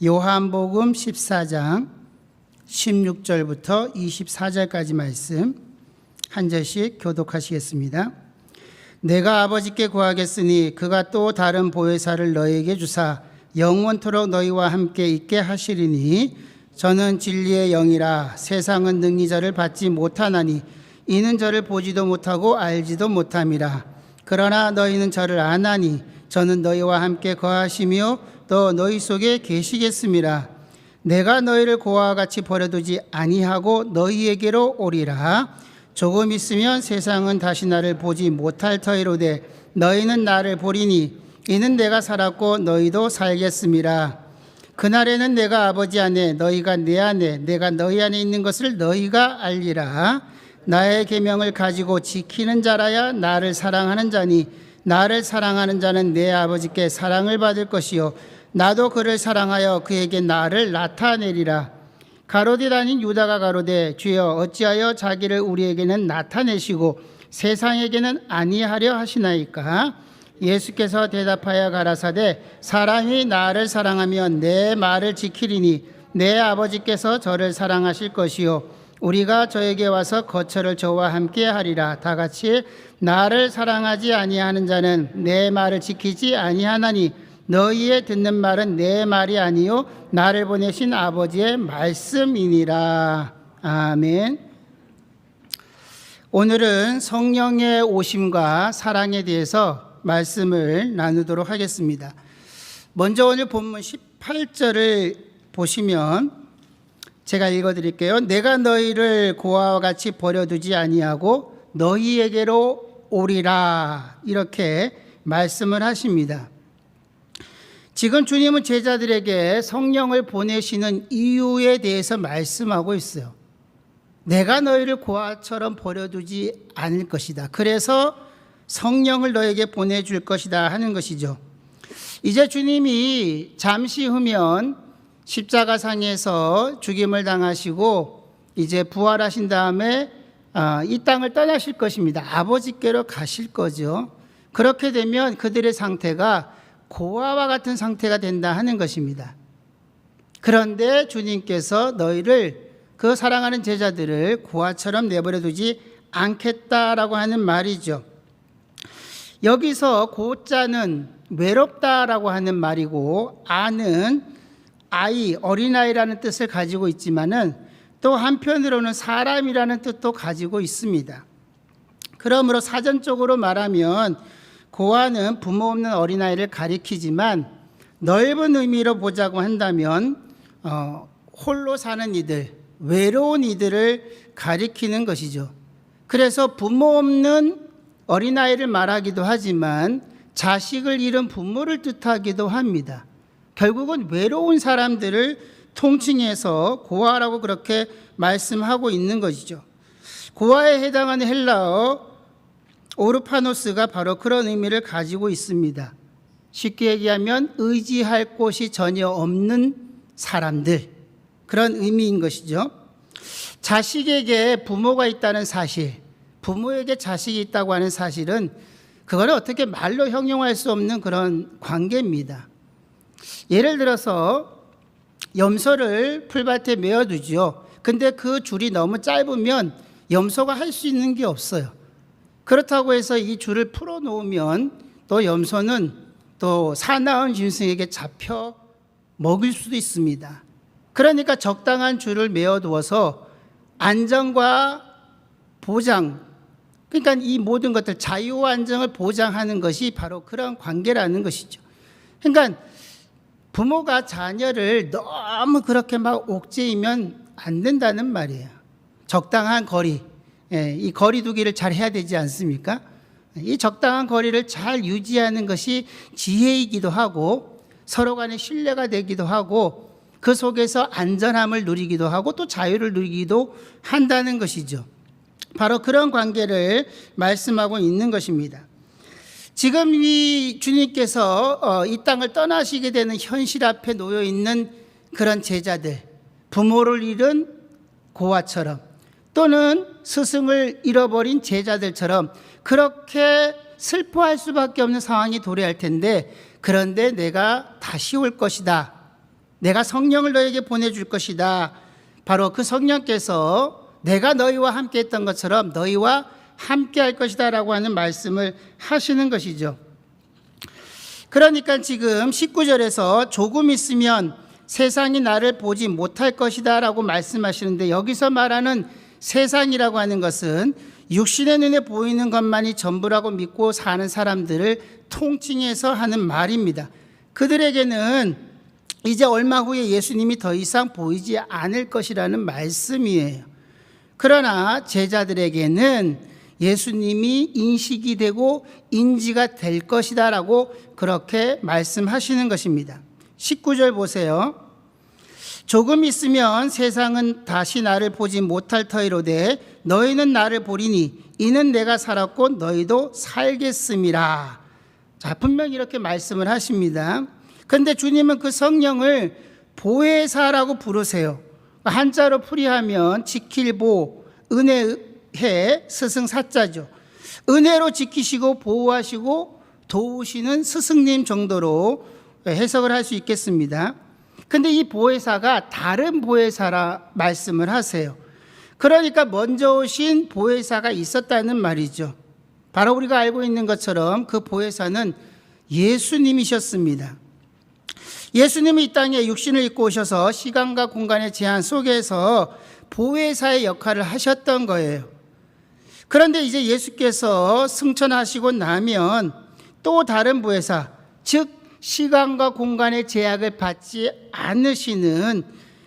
요한복음 14장 16절부터 24절까지 말씀 한 절씩 교독하시겠습니다. 내가 아버지께 구하겠으니 그가 또 다른 보혜사를 너희에게 주사 영원토록 너희와 함께 있게 하시리니 저는 진리의 영이라. 세상은 능히 저를 받지 못하나니 이는 저를 보지도 못하고 알지도 못함이라. 그러나 너희는 저를 아나니 저는 너희와 함께 거하시며 또 너희 속에 계시겠음이라. 내가 너희를 고아와 같이 버려두지 아니하고 너희에게로 오리라. 조금 있으면 세상은 다시 나를 보지 못할 터이로되 너희는 나를 보리니 이는 내가 살았고 너희도 살겠음이라. 그날에는 내가 아버지 안에 너희가 내 안에 내가 너희 안에 있는 것을 너희가 알리라. 나의 계명을 가지고 지키는 자라야 나를 사랑하는 자니 나를 사랑하는 자는 내 아버지께 사랑을 받을 것이요 나도 그를 사랑하여 그에게 나를 나타내리라. 가로되 다닌 유다가 가로되 주여 어찌하여 자기를 우리에게는 나타내시고 세상에게는 아니하려 하시나이까. 예수께서 대답하여 가라사대 사람이 나를 사랑하면 내 말을 지키리니 내 아버지께서 저를 사랑하실 것이요 우리가 저에게 와서 거처를 저와 함께 하리라. 다 같이 나를 사랑하지 아니하는 자는 내 말을 지키지 아니하나니 너희의 듣는 말은 내 말이 아니요 나를 보내신 아버지의 말씀이니라. 아멘. 오늘은 성령의 오심과 사랑에 대해서 말씀을 나누도록 하겠습니다. 먼저 오늘 본문 18절을 보시면 제가 읽어드릴게요. 내가 너희를 고아와 같이 버려두지 아니하고 너희에게로 오리라. 이렇게 말씀을 하십니다. 지금 주님은 제자들에게 성령을 보내시는 이유에 대해서 말씀하고 있어요. 내가 너희를 고아처럼 버려두지 않을 것이다. 그래서 성령을 너에게 보내줄 것이다 하는 것이죠. 이제 주님이 잠시 후면 십자가상에서 죽임을 당하시고 이제 부활하신 다음에 이 땅을 떠나실 것입니다. 아버지께로 가실 거죠. 그렇게 되면 그들의 상태가 고아와 같은 상태가 된다 하는 것입니다. 그런데 주님께서 너희를 그 사랑하는 제자들을 고아처럼 내버려 두지 않겠다라고 하는 말이죠. 여기서 고자는 외롭다라고 하는 말이고 아는 아이, 어린아이라는 뜻을 가지고 있지만은 또 한편으로는 사람이라는 뜻도 가지고 있습니다. 그러므로 사전적으로 말하면 고아는 부모 없는 어린아이를 가리키지만 넓은 의미로 보자고 한다면 홀로 사는 이들, 외로운 이들을 가리키는 것이죠. 그래서 부모 없는 어린아이를 말하기도 하지만 자식을 잃은 부모를 뜻하기도 합니다. 결국은 외로운 사람들을 통칭해서 고아라고 그렇게 말씀하고 있는 것이죠. 고아에 해당하는 헬라어 오르파노스가 바로 그런 의미를 가지고 있습니다. 쉽게 얘기하면 의지할 곳이 전혀 없는 사람들, 그런 의미인 것이죠. 자식에게 부모가 있다는 사실, 부모에게 자식이 있다고 하는 사실은 그걸 어떻게 말로 형용할 수 없는 그런 관계입니다. 예를 들어서 염소를 풀밭에 메어두죠. 근데 그 줄이 너무 짧으면 염소가 할 수 있는 게 없어요. 그렇다고 해서 이 줄을 풀어놓으면 또 염소는 또 사나운 짐승에게 잡혀 먹일 수도 있습니다. 그러니까 적당한 줄을 메어두어서 안전과 보장, 그러니까 이 모든 것들 자유와 안정을 보장하는 것이 바로 그런 관계라는 것이죠. 그러니까 부모가 자녀를 너무 그렇게 막 옥죄이면 안 된다는 말이에요. 적당한 거리, 이 거리 두기를 잘 해야 되지 않습니까? 이 적당한 거리를 잘 유지하는 것이 지혜이기도 하고 서로 간에 신뢰가 되기도 하고 그 속에서 안전함을 누리기도 하고 또 자유를 누리기도 한다는 것이죠. 바로 그런 관계를 말씀하고 있는 것입니다. 지금 이 주님께서 이 땅을 떠나시게 되는 현실 앞에 놓여 있는 그런 제자들, 부모를 잃은 고아처럼 또는 스승을 잃어버린 제자들처럼 그렇게 슬퍼할 수밖에 없는 상황이 도래할 텐데, 그런데 내가 다시 올 것이다. 내가 성령을 너에게 보내줄 것이다. 바로 그 성령께서 내가 너희와 함께 했던 것처럼 너희와 함께 할 것이다 라고 하는 말씀을 하시는 것이죠. 그러니까 지금 19절에서 조금 있으면 세상이 나를 보지 못할 것이다 라고 말씀하시는데, 여기서 말하는 세상이라고 하는 것은 육신의 눈에 보이는 것만이 전부라고 믿고 사는 사람들을 통칭해서 하는 말입니다. 그들에게는 이제 얼마 후에 예수님이 더 이상 보이지 않을 것이라는 말씀이에요. 그러나 제자들에게는 예수님이 인식이 되고 인지가 될 것이다 라고 그렇게 말씀하시는 것입니다. 19절 보세요. 조금 있으면 세상은 다시 나를 보지 못할 터이로되 너희는 나를 보리니 이는 내가 살았고 너희도 살겠음이라. 자, 분명히 이렇게 말씀을 하십니다. 그런데 주님은 그 성령을 보혜사라고 부르세요. 한자로 풀이하면 지킬보, 은혜해, 스승사자죠. 은혜로 지키시고 보호하시고 도우시는 스승님 정도로 해석을 할 수 있겠습니다. 근데 이 보혜사가 다른 보혜사라 말씀을 하세요. 그러니까 먼저 오신 보혜사가 있었다는 말이죠. 바로 우리가 알고 있는 것처럼 그 보혜사는 예수님이셨습니다. 예수님이 이 땅에 육신을 입고 오셔서 시간과 공간의 제한 속에서 보혜사의 역할을 하셨던 거예요. 그런데 이제 예수께서 승천하시고 나면 또 다른 보혜사, 즉 시간과 공간의 제약을 받지 않으시는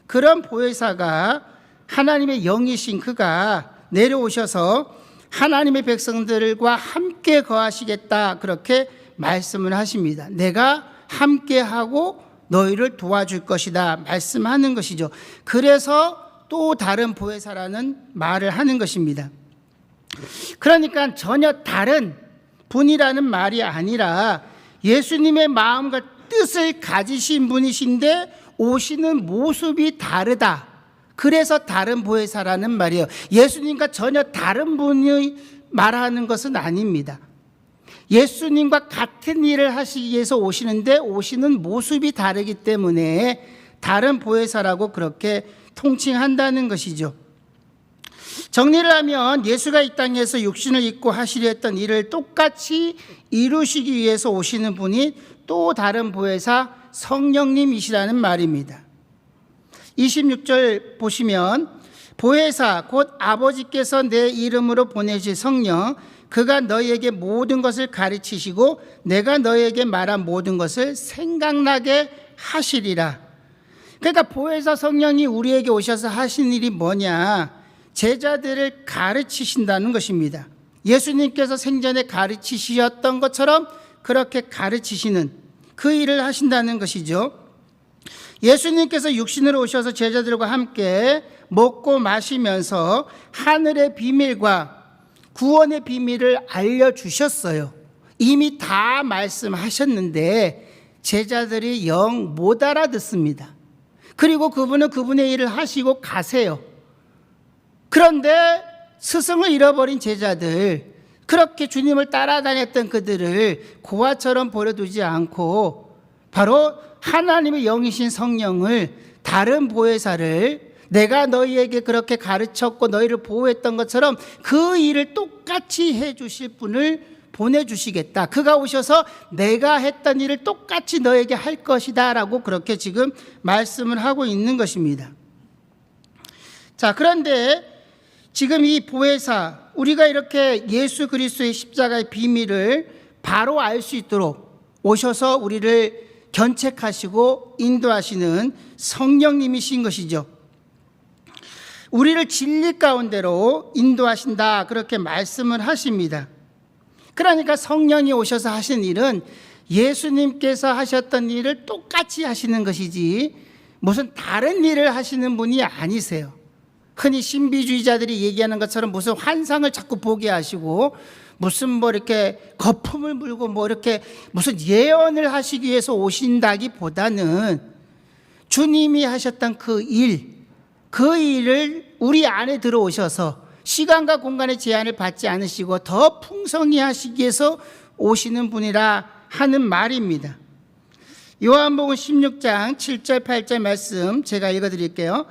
그런 보혜사가 하나님의 영이신 그가 내려오셔서 하나님의 백성들과 함께 거하시겠다, 그렇게 말씀을 하십니다. 내가 함께하고 너희를 도와줄 것이다 말씀하는 것이죠. 그래서 또 다른 보혜사라는 말을 하는 것입니다. 그러니까 전혀 다른 분이라는 말이 아니라 예수님의 마음과 뜻을 가지신 분이신데 오시는 모습이 다르다. 그래서 다른 보혜사라는 말이에요. 예수님과 전혀 다른 분이 말하는 것은 아닙니다. 예수님과 같은 일을 하시기 위해서 오시는데 오시는 모습이 다르기 때문에 다른 보혜사라고 그렇게 통칭한다는 것이죠. 정리를 하면 예수가 이 땅에서 육신을 입고 하시려 했던 일을 똑같이 이루시기 위해서 오시는 분이 또 다른 보혜사 성령님이시라는 말입니다. 26절 보시면 보혜사 곧 아버지께서 내 이름으로 보내실 성령, 그가 너희에게 모든 것을 가르치시고 내가 너희에게 말한 모든 것을 생각나게 하시리라. 그러니까 보혜사 성령이 우리에게 오셔서 하신 일이 뭐냐? 제자들을 가르치신다는 것입니다. 예수님께서 생전에 가르치셨던 것처럼 그렇게 가르치시는 그 일을 하신다는 것이죠. 예수님께서 육신으로 오셔서 제자들과 함께 먹고 마시면서 하늘의 비밀과 구원의 비밀을 알려주셨어요. 이미 다 말씀하셨는데 제자들이 영 못 알아듣습니다. 그리고 그분은 그분의 일을 하시고 가세요. 그런데 스승을 잃어버린 제자들, 그렇게 주님을 따라다녔던 그들을 고아처럼 버려두지 않고 바로 하나님의 영이신 성령을, 다른 보혜사를 내가 너희에게 그렇게 가르쳤고 너희를 보호했던 것처럼 그 일을 똑같이 해주실 분을 보내주시겠다. 그가 오셔서 내가 했던 일을 똑같이 너에게 할 것이다 라고 그렇게 지금 말씀을 하고 있는 것입니다. 자, 그런데 지금 이 보혜사, 우리가 이렇게 예수 그리스도의 십자가의 비밀을 바로 알 수 있도록 오셔서 우리를 견책하시고 인도하시는 성령님이신 것이죠. 우리를 진리 가운데로 인도하신다, 그렇게 말씀을 하십니다. 그러니까 성령이 오셔서 하신 일은 예수님께서 하셨던 일을 똑같이 하시는 것이지 무슨 다른 일을 하시는 분이 아니세요. 흔히 신비주의자들이 얘기하는 것처럼 무슨 환상을 자꾸 보게 하시고 무슨 뭐 이렇게 거품을 물고 뭐 이렇게 무슨 예언을 하시기 위해서 오신다기보다는 주님이 하셨던 그 일을 우리 안에 들어오셔서 시간과 공간의 제한을 받지 않으시고 더 풍성히 하시기 위해서 오시는 분이라 하는 말입니다. 요한복음 16장 7절 8절 말씀 제가 읽어드릴게요.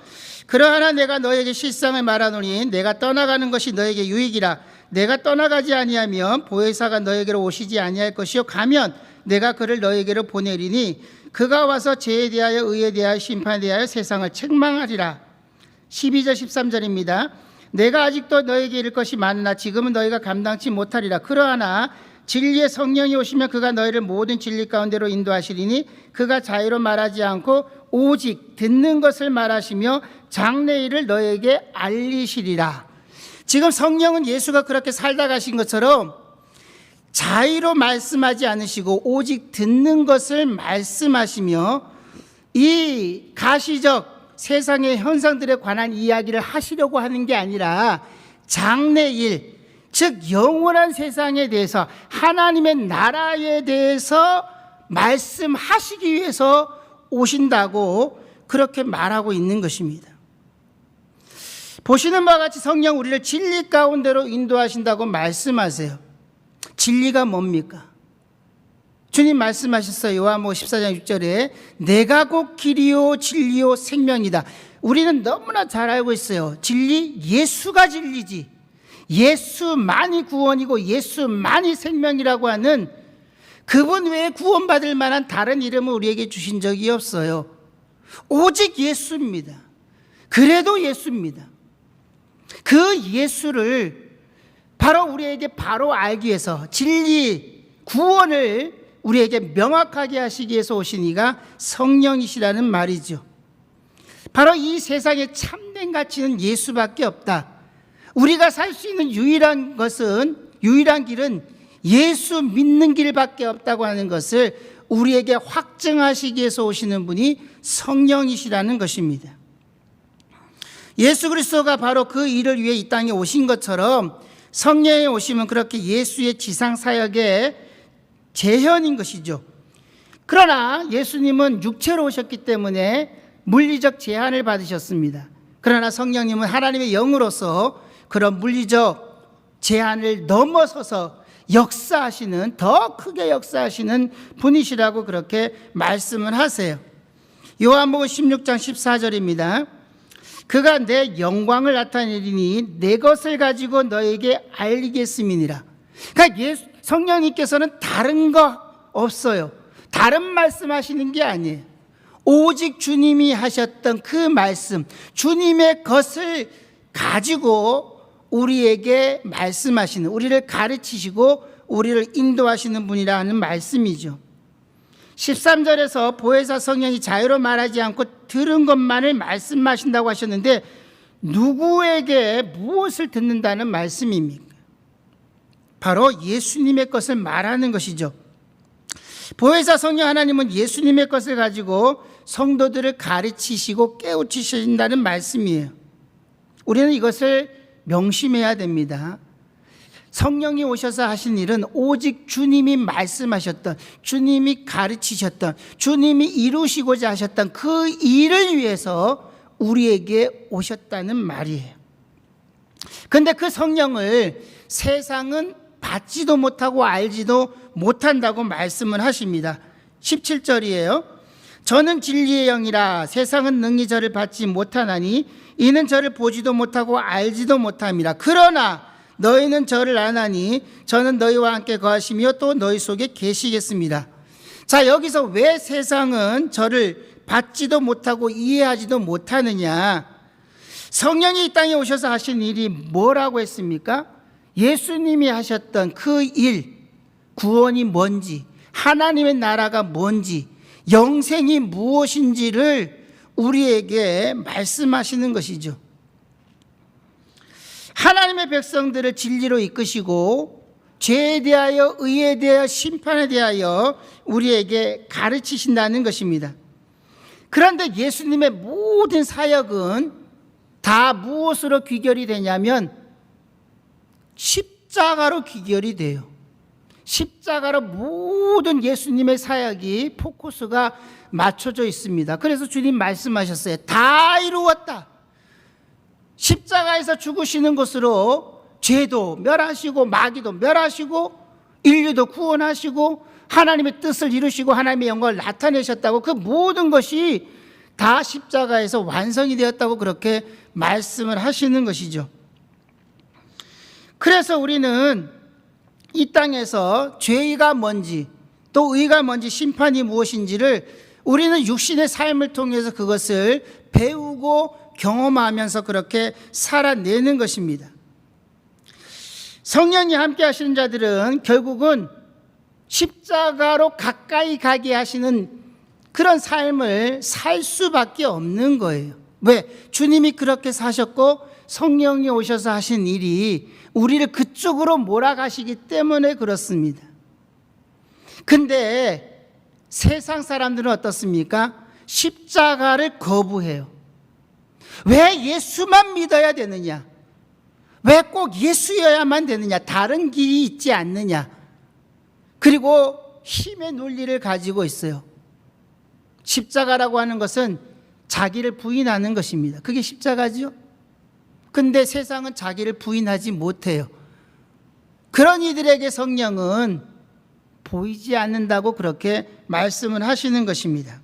그러하나 내가 너에게 실상을 말하노니 내가 떠나가는 것이 너에게 유익이라. 내가 떠나가지 아니하면 보혜사가 너에게로 오시지 아니할 것이요 가면 내가 그를 너에게로 보내리니 그가 와서 죄에 대하여 의에 대하여 심판에 대하여 세상을 책망하리라. 12절 13절입니다. 내가 아직도 너에게 이를 것이 많으나 지금은 너희가 감당치 못하리라. 그러하나 진리의 성령이 오시면 그가 너희를 모든 진리 가운데로 인도하시리니 그가 자유로 말하지 않고 오직 듣는 것을 말하시며 장래일을 너에게 알리시리라. 지금 성령은 예수가 그렇게 살다 가신 것처럼 자유로 말씀하지 않으시고 오직 듣는 것을 말씀하시며 이 가시적 세상의 현상들에 관한 이야기를 하시려고 하는 게 아니라 장래일, 즉 영원한 세상에 대해서 하나님의 나라에 대해서 말씀하시기 위해서 오신다고 그렇게 말하고 있는 것입니다. 보시는 바와 같이 성령 우리를 진리 가운데로 인도하신다고 말씀하세요. 진리가 뭡니까? 주님 말씀하셨어요. 요한복음 14장 6절에 내가 곧 길이요 진리요 생명이다. 우리는 너무나 잘 알고 있어요. 진리, 예수가 진리지. 예수만이 구원이고 예수만이 생명이라고 하는 그분 외에 구원받을 만한 다른 이름을 우리에게 주신 적이 없어요. 오직 예수입니다. 그래도 예수입니다. 그 예수를 바로 우리에게 바로 알기 위해서 진리, 구원을 우리에게 명확하게 하시기 위해서 오신 이가 성령이시라는 말이죠. 바로 이 세상에 참된 가치는 예수밖에 없다. 우리가 살 수 있는 유일한 길은 예수 믿는 길밖에 없다고 하는 것을 우리에게 확증하시기 위해서 오시는 분이 성령이시라는 것입니다. 예수 그리스도가 바로 그 일을 위해 이 땅에 오신 것처럼 성령에 오시면 그렇게 예수의 지상 사역의 재현인 것이죠. 그러나 예수님은 육체로 오셨기 때문에 물리적 제한을 받으셨습니다. 그러나 성령님은 하나님의 영으로서 그런 물리적 제한을 넘어서서 역사하시는, 더 크게 역사하시는 분이시라고 그렇게 말씀을 하세요. 요한복음 16장 14절입니다. 그가 내 영광을 나타내리니 내 것을 가지고 너에게 알리겠음이니라. 그러니까 성령님께서는 다른 거 없어요. 다른 말씀하시는 게 아니에요. 오직 주님이 하셨던 그 말씀, 주님의 것을 가지고 우리에게 말씀하시는, 우리를 가르치시고 우리를 인도하시는 분이라는 말씀이죠. 13절에서 보혜사 성령이 자유로 말하지 않고 들은 것만을 말씀하신다고 하셨는데 누구에게 무엇을 듣는다는 말씀입니까? 바로 예수님의 것을 말하는 것이죠. 보혜사 성령 하나님은 예수님의 것을 가지고 성도들을 가르치시고 깨우치신다는 말씀이에요. 우리는 이것을 명심해야 됩니다. 성령이 오셔서 하신 일은 오직 주님이 말씀하셨던, 주님이 가르치셨던, 주님이 이루시고자 하셨던 그 일을 위해서 우리에게 오셨다는 말이에요. 그런데 그 성령을 세상은 받지도 못하고 알지도 못한다고 말씀을 하십니다. 17절이에요. 저는 진리의 영이라 세상은 능히 저를 받지 못하나니 이는 저를 보지도 못하고 알지도 못함이라. 그러나 너희는 저를 아나니 저는 너희와 함께 거하시며 또 너희 속에 계시겠습니다. 자, 여기서 왜 세상은 저를 받지도 못하고 이해하지도 못하느냐? 성령이 이 땅에 오셔서 하신 일이 뭐라고 했습니까? 예수님이 하셨던 그 일, 구원이 뭔지, 하나님의 나라가 뭔지, 영생이 무엇인지를 우리에게 말씀하시는 것이죠. 하나님의 백성들을 진리로 이끄시고 죄에 대하여 의에 대하여 심판에 대하여 우리에게 가르치신다는 것입니다. 그런데 예수님의 모든 사역은 다 무엇으로 귀결이 되냐면 십자가로 귀결이 돼요. 십자가로 모든 예수님의 사역이 포커스가 맞춰져 있습니다. 그래서 주님 말씀하셨어요. 다 이루었다. 십자가에서 죽으시는 것으로 죄도 멸하시고 마귀도 멸하시고 인류도 구원하시고 하나님의 뜻을 이루시고 하나님의 영광을 나타내셨다고, 그 모든 것이 다 십자가에서 완성이 되었다고 그렇게 말씀을 하시는 것이죠. 그래서 우리는 이 땅에서 죄가 뭔지, 또 의가 뭔지, 심판이 무엇인지를 우리는 육신의 삶을 통해서 그것을 배우고 경험하면서 그렇게 살아내는 것입니다. 성령이 함께 하시는 자들은 결국은 십자가로 가까이 가게 하시는 그런 삶을 살 수밖에 없는 거예요. 왜? 주님이 그렇게 사셨고 성령이 오셔서 하신 일이 우리를 그쪽으로 몰아가시기 때문에 그렇습니다. 근데 세상 사람들은 어떻습니까? 십자가를 거부해요. 왜 예수만 믿어야 되느냐? 왜 꼭 예수여야만 되느냐? 다른 길이 있지 않느냐? 그리고 힘의 논리를 가지고 있어요. 십자가라고 하는 것은 자기를 부인하는 것입니다. 그게 십자가죠. 근데 세상은 자기를 부인하지 못해요. 그런 이들에게 성령은 보이지 않는다고 그렇게 말씀을 하시는 것입니다.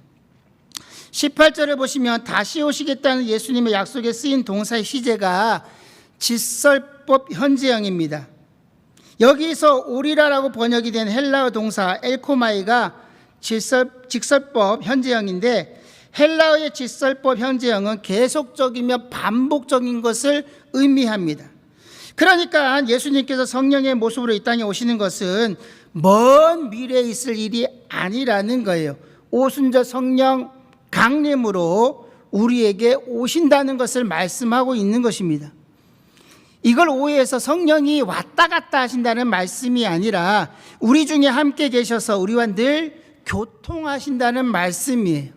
18절을 보시면 다시 오시겠다는 예수님의 약속에 쓰인 동사의 시제가 직설법 현재형입니다. 여기서 오리라라고 번역이 된 헬라어 동사 엘코마이가 직설법 현재형인데, 헬라어의 직설법 현재형은 계속적이며 반복적인 것을 의미합니다. 그러니까 예수님께서 성령의 모습으로 이 땅에 오시는 것은 먼 미래에 있을 일이 아니라는 거예요. 오순절 성령 강림으로 우리에게 오신다는 것을 말씀하고 있는 것입니다. 이걸 오해해서 성령이 왔다 갔다 하신다는 말씀이 아니라 우리 중에 함께 계셔서 우리와 늘 교통하신다는 말씀이에요.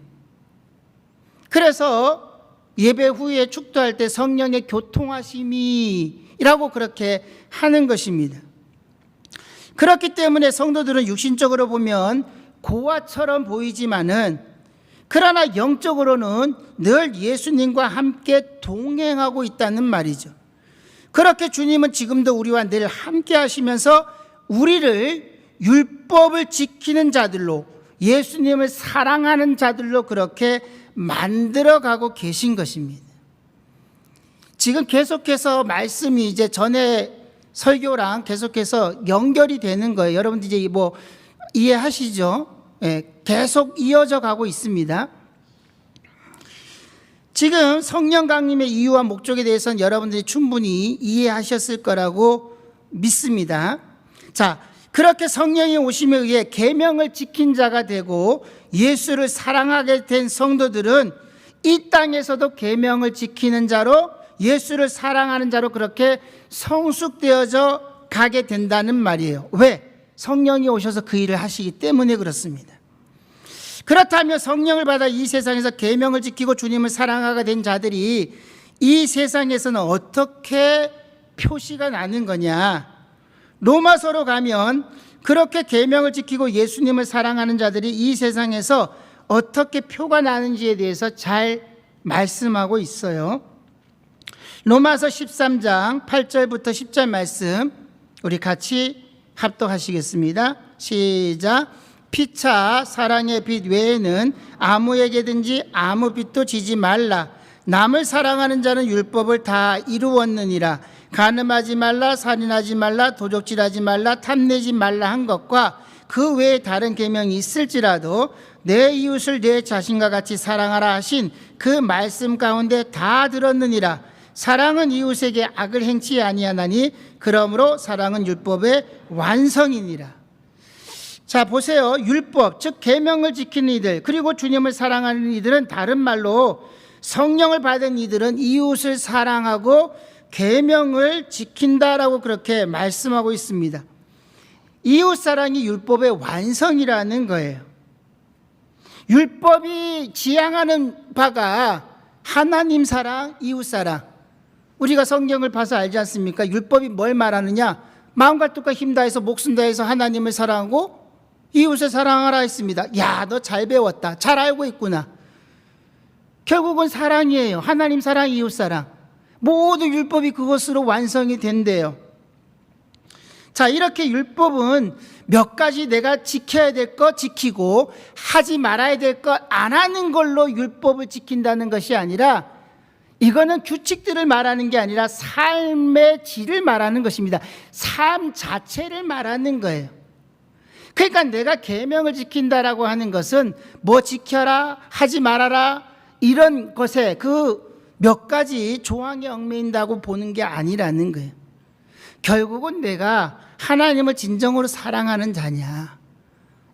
그래서 예배 후에 축도할 때 성령의 교통하심이라고 그렇게 하는 것입니다. 그렇기 때문에 성도들은 육신적으로 보면 고아처럼 보이지만은, 그러나 영적으로는 늘 예수님과 함께 동행하고 있다는 말이죠. 그렇게 주님은 지금도 우리와 늘 함께 하시면서 우리를 율법을 지키는 자들로, 예수님을 사랑하는 자들로 그렇게 만들어가고 계신 것입니다. 지금 계속해서 말씀이 이제 전에 설교랑 계속해서 연결이 되는 거예요. 여러분들 이제 뭐 이해하시죠? 계속 이어져 가고 있습니다. 지금 성령 강림의 이유와 목적에 대해서는 여러분들이 충분히 이해하셨을 거라고 믿습니다. 자, 그렇게 성령이 오심에 의해 계명을 지킨 자가 되고 예수를 사랑하게 된 성도들은 이 땅에서도 계명을 지키는 자로, 예수를 사랑하는 자로 그렇게 성숙되어져 가게 된다는 말이에요. 왜? 성령이 오셔서 그 일을 하시기 때문에 그렇습니다. 그렇다면 성령을 받아 이 세상에서 계명을 지키고 주님을 사랑하게 된 자들이 이 세상에서는 어떻게 표시가 나는 거냐? 로마서로 가면 그렇게 계명을 지키고 예수님을 사랑하는 자들이 이 세상에서 어떻게 표가 나는지에 대해서 잘 말씀하고 있어요. 로마서 13장 8절부터 10절 말씀 우리 같이 합독하시겠습니다. 시작. 피차 사랑의 빛 외에는 아무에게든지 아무 빛도 지지 말라. 남을 사랑하는 자는 율법을 다 이루었느니라. 간음하지 말라, 살인하지 말라, 도적질하지 말라, 탐내지 말라 한 것과 그 외에 다른 계명이 있을지라도 내 이웃을 내 자신과 같이 사랑하라 하신 그 말씀 가운데 다 들었느니라. 사랑은 이웃에게 악을 행치 아니하나니 그러므로 사랑은 율법의 완성이니라. 자, 보세요. 율법, 즉 계명을 지키는 이들, 그리고 주님을 사랑하는 이들은 다른 말로 성령을 받은 이들은 이웃을 사랑하고 계명을 지킨다라고 그렇게 말씀하고 있습니다. 이웃 사랑이 율법의 완성이라는 거예요. 율법이 지향하는 바가 하나님 사랑, 이웃 사랑. 우리가 성경을 봐서 알지 않습니까? 율법이 뭘 말하느냐? 마음과 뜻과 힘 다해서 목숨 다해서 하나님을 사랑하고 이웃을 사랑하라 했습니다. 야, 너 잘 배웠다. 잘 알고 있구나. 결국은 사랑이에요. 하나님 사랑, 이웃 사랑. 모든 율법이 그것으로 완성이 된대요. 자, 이렇게 율법은 몇 가지 내가 지켜야 될 것 지키고 하지 말아야 될 것 안 하는 걸로 율법을 지킨다는 것이 아니라, 이거는 규칙들을 말하는 게 아니라 삶의 질을 말하는 것입니다. 삶 자체를 말하는 거예요. 그러니까 내가 계명을 지킨다라고 하는 것은 뭐 지켜라, 하지 말아라, 이런 것에 그 몇 가지 조항에 얽매인다고 보는 게 아니라는 거예요. 결국은 내가 하나님을 진정으로 사랑하는 자냐,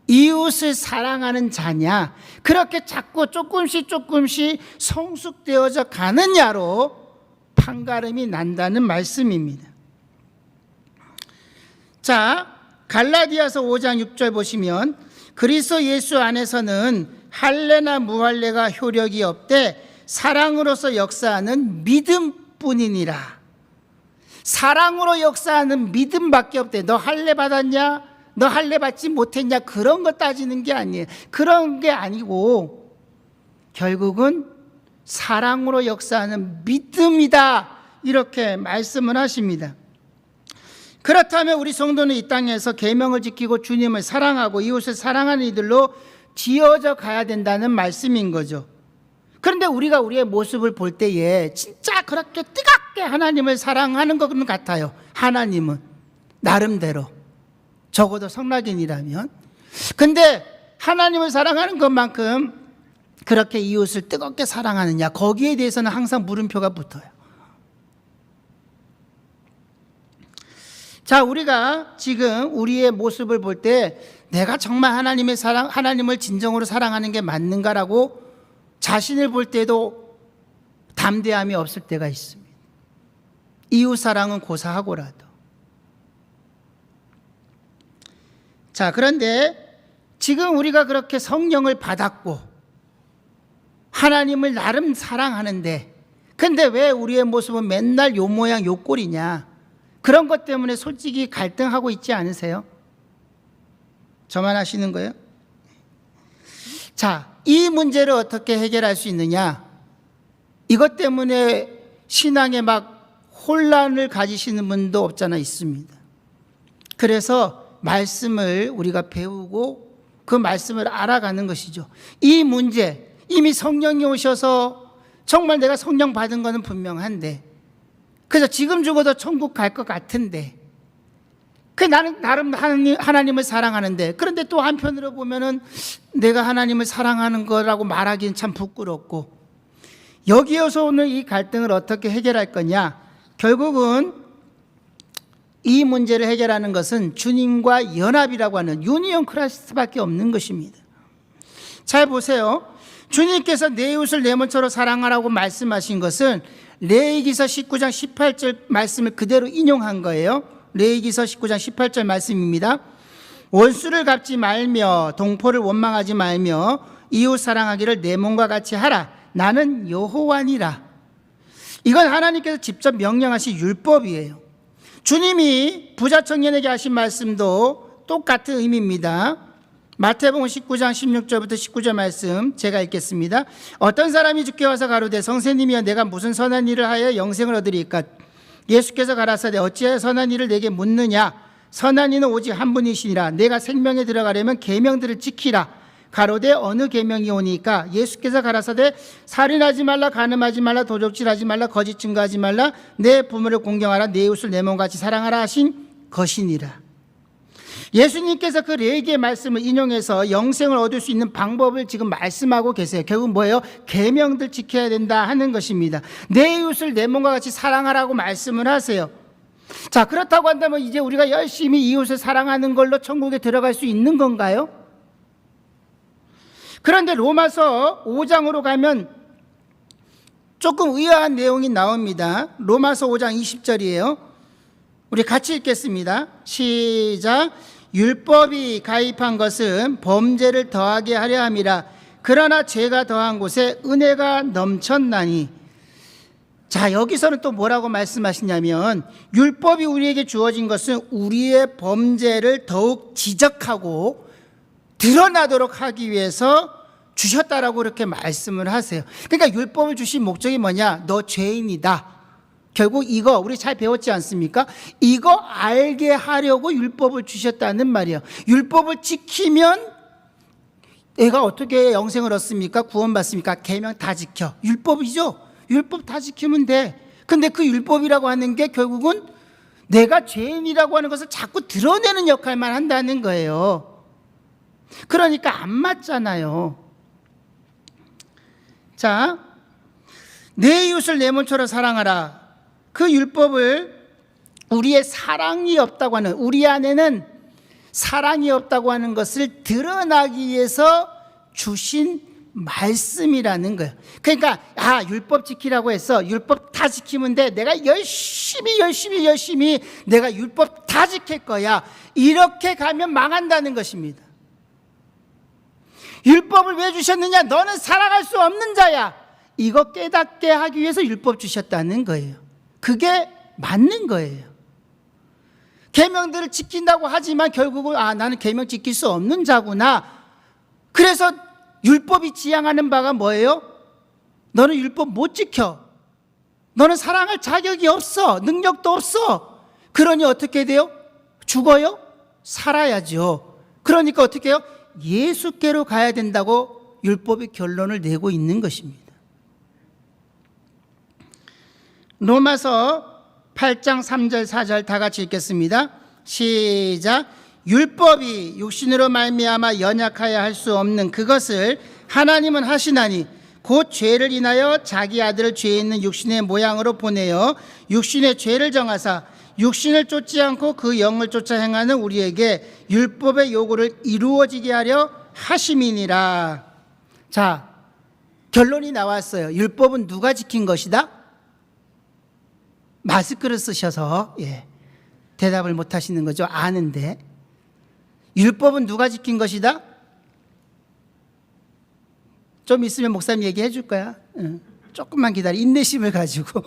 이웃을 사랑하는 자냐, 그렇게 자꾸 조금씩 성숙되어져 가느냐로 판가름이 난다는 말씀입니다. 자, 갈라디아서 5장 6절 보시면, 그리스도 예수 안에서는 할례나 무할례가 효력이 없되 사랑으로서 역사하는 믿음뿐이니라. 사랑으로 역사하는 믿음밖에 없대. 너 할례 받았냐? 너 할례 받지 못했냐? 그런 거 따지는 게 아니에요. 그런 게 아니고 결국은 사랑으로 역사하는 믿음이다, 이렇게 말씀을 하십니다. 그렇다면 우리 성도는 이 땅에서 계명을 지키고 주님을 사랑하고 이웃을 사랑하는 이들로 지어져 가야 된다는 말씀인 거죠. 그런데 우리가 우리의 모습을 볼 때에 진짜 그렇게 뜨겁게 하나님을 사랑하는 것은 같아요. 하나님은 나름대로, 적어도 성락인이라면. 근데 하나님을 사랑하는 것만큼 그렇게 이웃을 뜨겁게 사랑하느냐, 거기에 대해서는 항상 물음표가 붙어요. 자, 우리가 지금 우리의 모습을 볼 때 내가 정말 하나님을 진정으로 사랑하는 게 맞는가라고 자신을 볼 때도 담대함이 없을 때가 있습니다. 이웃 사랑은 고사하고라도. 자, 그런데 지금 우리가 그렇게 성령을 받았고 하나님을 나름 사랑하는데, 근데 왜 우리의 모습은 맨날 요 모양 요 꼴이냐? 그런 것 때문에 솔직히 갈등하고 있지 않으세요? 저만 하시는 거예요? 자, 이 문제를 어떻게 해결할 수 있느냐? 이것 때문에 신앙에 막 혼란을 가지시는 분도 없잖아 있습니다. 그래서 말씀을 우리가 배우고 그 말씀을 알아가는 것이죠. 이 문제, 이미 성령이 오셔서 정말 내가 성령 받은 거는 분명한데, 그래서 지금 죽어도 천국 갈 것 같은데, 나는 나름 하나님을 사랑하는데, 그런데 또 한편으로 보면은 내가 하나님을 사랑하는 거라고 말하기는 참 부끄럽고, 여기에서 오늘 이 갈등을 어떻게 해결할 거냐? 결국은 이 문제를 해결하는 것은 주님과 연합이라고 하는 유니온 크라이스트밖에 없는 것입니다. 잘 보세요. 주님께서 내 이웃을 내 몸처럼 사랑하라고 말씀하신 것은 레위기서 19장 18절 말씀을 그대로 인용한 거예요. 레위기서 19장 18절 말씀입니다. 원수를 갚지 말며 동포를 원망하지 말며 이웃 사랑하기를 내 몸과 같이 하라. 나는 여호와니라. 이건 하나님께서 직접 명령하신 율법이에요. 주님이 부자 청년에게 하신 말씀도 똑같은 의미입니다. 마태복음 19장 16절부터 19절 말씀 제가 읽겠습니다. 어떤 사람이 주께 와서 가로되 선생님이여 내가 무슨 선한 일을 하여 영생을 얻으리까? 예수께서 가라사대 어찌하여 선한 일을 내게 묻느냐? 선한 이는 오직 한 분이시니라. 내가 생명에 들어가려면 계명들을 지키라. 가로되 어느 계명이 오니까? 예수께서 가라사대 살인하지 말라, 간음하지 말라, 도적질하지 말라, 거짓 증거하지 말라, 내 부모를 공경하라, 내 이웃을 내 몸같이 사랑하라 하신 것이니라. 예수님께서 그 네 개의 말씀을 인용해서 영생을 얻을 수 있는 방법을 지금 말씀하고 계세요. 결국 뭐예요? 계명들 지켜야 된다 하는 것입니다. 내 이웃을 내 몸과 같이 사랑하라고 말씀을 하세요. 자, 그렇다고 한다면 이제 우리가 열심히 이웃을 사랑하는 걸로 천국에 들어갈 수 있는 건가요? 그런데 로마서 5장으로 가면 조금 의아한 내용이 나옵니다. 로마서 5장 20절이에요. 우리 같이 읽겠습니다. 시작. 율법이 가입한 것은 범죄를 더하게 하려 함이라. 그러나 죄가 더한 곳에 은혜가 넘쳤나니. 자, 여기서는 또 뭐라고 말씀하시냐면 율법이 우리에게 주어진 것은 우리의 범죄를 더욱 지적하고 드러나도록 하기 위해서 주셨다라고 그렇게 말씀을 하세요. 그러니까 율법을 주신 목적이 뭐냐? 너 죄인이다. 결국 이거 우리 잘 배웠지 않습니까? 이거 알게 하려고 율법을 주셨다는 말이에요. 율법을 지키면 내가 어떻게 영생을 얻습니까? 구원받습니까? 계명 다 지켜. 율법이죠. 율법 다 지키면 돼. 근데 그 율법이라고 하는 게 결국은 내가 죄인이라고 하는 것을 자꾸 드러내는 역할만 한다는 거예요. 그러니까 안 맞잖아요. 자, 내 이웃을 내 몸처럼 사랑하라. 그 율법을 우리의 사랑이 없다고 하는, 우리 안에는 사랑이 없다고 하는 것을 드러나기 위해서 주신 말씀이라는 거예요. 그러니까 율법 지키라고 해서 율법 다 지키면 돼. 내가 열심히 내가 율법 다 지킬 거야. 이렇게 가면 망한다는 것입니다. 율법을 왜 주셨느냐? 너는 살아갈 수 없는 자야. 이거 깨닫게 하기 위해서 율법 주셨다는 거예요. 그게 맞는 거예요. 계명들을 지킨다고 하지만 결국은 나는 계명 지킬 수 없는 자구나. 그래서 율법이 지향하는 바가 뭐예요? 너는 율법 못 지켜. 너는 사랑할 자격이 없어. 능력도 없어. 그러니 어떻게 돼요? 죽어요? 살아야죠. 그러니까 어떻게 해요? 예수께로 가야 된다고 율법이 결론을 내고 있는 것입니다. 로마서 8장 3절 4절 다 같이 읽겠습니다. 시작. 율법이 육신으로 말미암아 연약하여 할 수 없는 그것을 하나님은 하시나니 곧 죄를 인하여 자기 아들을 죄 있는 육신의 모양으로 보내어 육신의 죄를 정하사 육신을 쫓지 않고 그 영을 쫓아 행하는 우리에게 율법의 요구를 이루어지게 하려 하심이니라. 자, 결론이 나왔어요. 율법은 누가 지킨 것이다? 마스크를 쓰셔서 대답을 못 하시는 거죠. 아는데. 율법은 누가 지킨 것이다? 좀 있으면 목사님 얘기해 줄 거야. 조금만 기다려. 인내심을 가지고.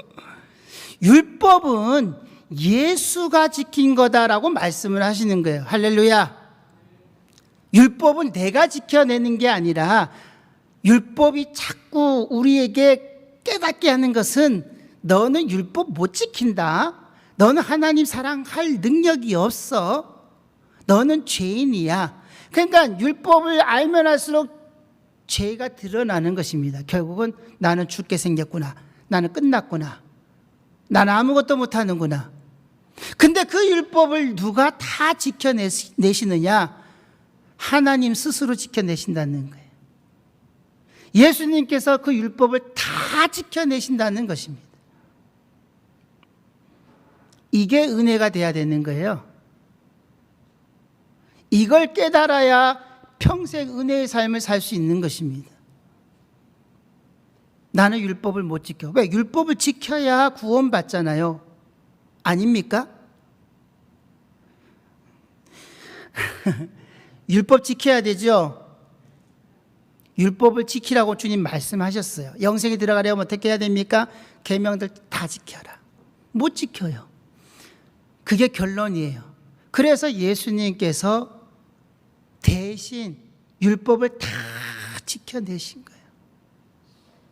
율법은 예수가 지킨 거다라고 말씀을 하시는 거예요. 할렐루야. 율법은 내가 지켜내는 게 아니라 율법이 자꾸 우리에게 깨닫게 하는 것은 너는 율법 못 지킨다. 너는 하나님 사랑할 능력이 없어. 너는 죄인이야. 그러니까 율법을 알면 할수록 죄가 드러나는 것입니다. 결국은 나는 죽게 생겼구나. 나는 끝났구나. 나는 아무것도 못하는구나. 근데 그 율법을 누가 다 지켜내시느냐? 하나님 스스로 지켜내신다는 거예요. 예수님께서 그 율법을 다 지켜내신다는 것입니다. 이게 은혜가 돼야 되는 거예요. 이걸 깨달아야 평생 은혜의 삶을 살 수 있는 것입니다. 나는 율법을 못 지켜. 왜? 율법을 지켜야 구원받잖아요. 아닙니까? 율법 지켜야 되죠. 율법을 지키라고 주님 말씀하셨어요. 영생에 들어가려면 어떻게 해야 됩니까? 계명들 다 지켜라. 못 지켜요. 그게 결론이에요. 그래서 예수님께서 대신 율법을 다 지켜내신 거예요.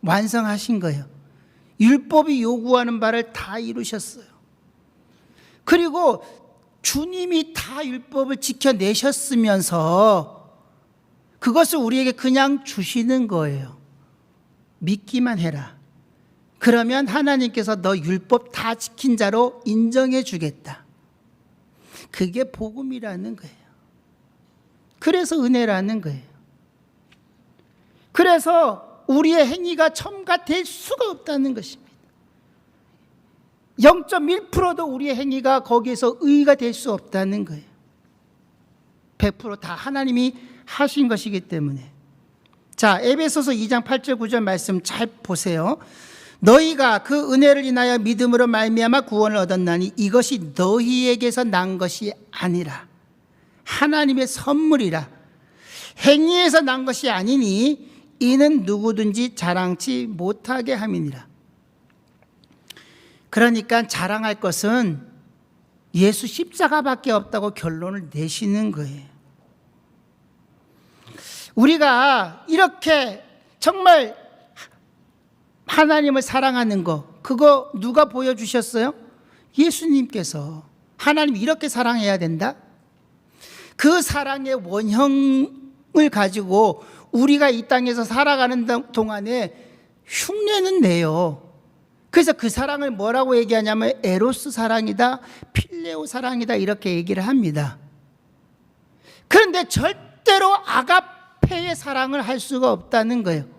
완성하신 거예요. 율법이 요구하는 바를 다 이루셨어요. 그리고 주님이 다 율법을 지켜내셨으면서 그것을 우리에게 그냥 주시는 거예요. 믿기만 해라. 그러면 하나님께서 너 율법 다 지킨 자로 인정해 주겠다. 그게 복음이라는 거예요. 그래서 은혜라는 거예요. 그래서 우리의 행위가 첨가될 수가 없다는 것입니다. 0.1%도 우리의 행위가 거기에서 의가 될 수 없다는 거예요. 100% 다 하나님이 하신 것이기 때문에. 자, 에베소서 2장 8절 9절 말씀 잘 보세요. 너희가 그 은혜를 인하여 믿음으로 말미암아 구원을 얻었나니 이것이 너희에게서 난 것이 아니라 하나님의 선물이라. 행위에서 난 것이 아니니 이는 누구든지 자랑치 못하게 함이니라. 그러니까 자랑할 것은 예수 십자가밖에 없다고 결론을 내시는 거예요. 우리가 이렇게 정말 하나님을 사랑하는 것, 그거 누가 보여주셨어요? 예수님께서. 하나님 이렇게 사랑해야 된다? 그 사랑의 원형을 가지고 우리가 이 땅에서 살아가는 동안에 흉내는 내요. 그래서 그 사랑을 뭐라고 얘기하냐면 에로스 사랑이다, 필레오 사랑이다 이렇게 얘기를 합니다. 그런데 절대로 아가페의 사랑을 할 수가 없다는 거예요.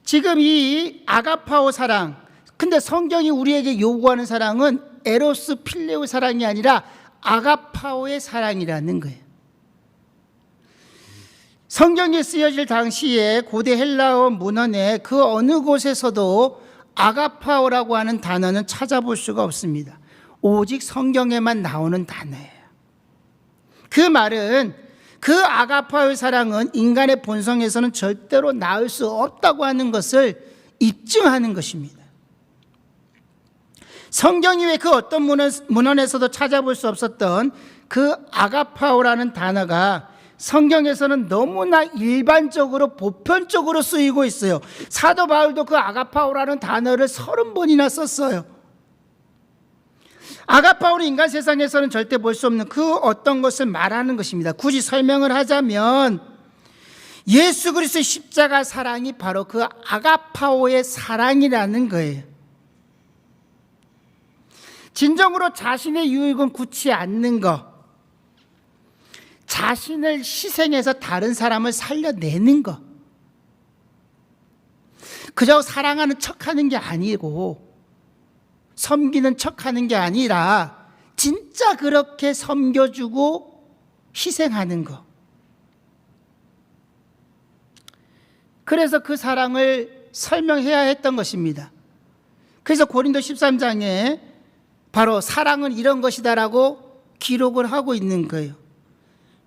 지금 이 아가파오 사랑, 근데 성경이 우리에게 요구하는 사랑은 에로스 필레오 사랑이 아니라 아가파오의 사랑이라는 거예요. 성경에 쓰여질 당시에 고대 헬라어 문헌에 그 어느 곳에서도 아가파오라고 하는 단어는 찾아볼 수가 없습니다. 오직 성경에만 나오는 단어예요. 그 말은 그 아가파오의 사랑은 인간의 본성에서는 절대로 나올 수 없다고 하는 것을 입증하는 것입니다. 성경 이외 그 어떤 문헌에서도 찾아볼 수 없었던 그 아가파오라는 단어가 성경에서는 너무나 일반적으로 보편적으로 쓰이고 있어요. 사도 바울도 그 아가파오라는 단어를 30번이나 썼어요. 아가파오는 인간 세상에서는 절대 볼 수 없는 그 어떤 것을 말하는 것입니다. 굳이 설명을 하자면 예수 그리스도의 십자가 사랑이 바로 그 아가파오의 사랑이라는 거예요. 진정으로 자신의 유익은 굳지 않는 것, 자신을 희생해서 다른 사람을 살려내는 것, 그저 사랑하는 척하는 게 아니고 섬기는 척하는 게 아니라 진짜 그렇게 섬겨주고 희생하는 것. 그래서 그 사랑을 설명해야 했던 것입니다. 그래서 고린도 13장에 바로 사랑은 이런 것이다라고 기록을 하고 있는 거예요.